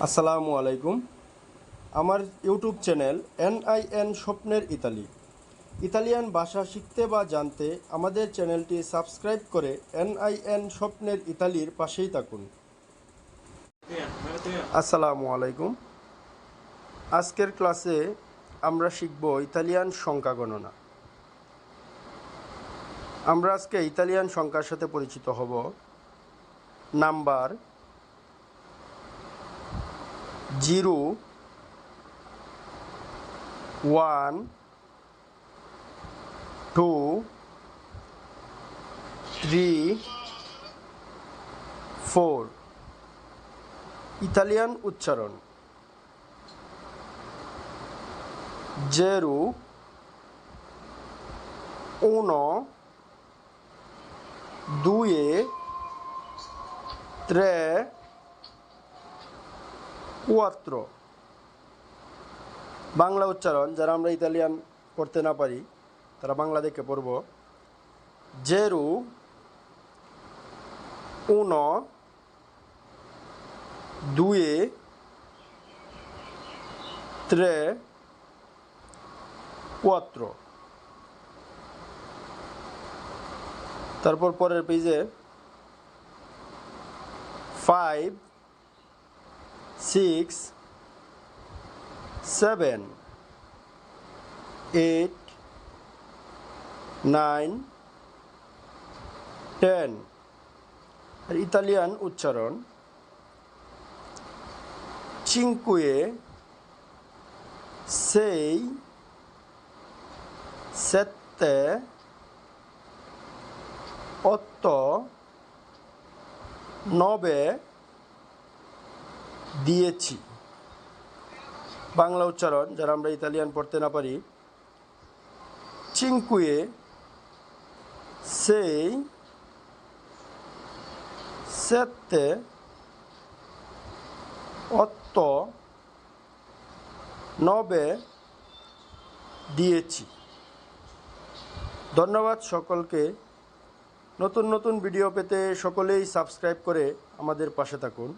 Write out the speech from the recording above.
আসসালামু আলাইকুম। আমার ইউটিউব চ্যানেল NIN স্বপ্নের ইতালিয়ান ভাষা শিখতে বা জানতে আমাদের চ্যানেলটি সাবস্ক্রাইব করে NIN স্বপ্নের ইতালির পাশেই থাকুন। আসসালামু আলাইকুম। আজকের ক্লাসে আমরা শিখব ইতালিয়ান সংখ্যা গণনা। আমরা আজকে ইতালিয়ান সংখ্যার সাথে পরিচিত হব। নাম্বার 0, 1, 2, 3, 4। ইতালিয়ান উচ্চারণ 0, 1, 2, 3, 4। বাংলা উচ্চারণ যারা আমরা ইতালিয়ান পড়তে না পারি তারা বাংলা দেখে পড়ব 0, 1, 2, 3, 4। তারপর পরের পেজে 5, 6, 7, 8, 9, 10। আর ইতালিয়ান উচ্চারণ 5, 6, 7, 8, 9 দিয়েছি। বাংলা উচ্চারণ যারা আমরা ইতালিয়ান পড়তে না পারি 5, 6, 7, 8, 9 দিয়েছি। ধন্যবাদ সকলকে। নতুন নতুন ভিডিও পেতে সকলেই সাবস্ক্রাইব করে আমাদের পাশে থাকুন।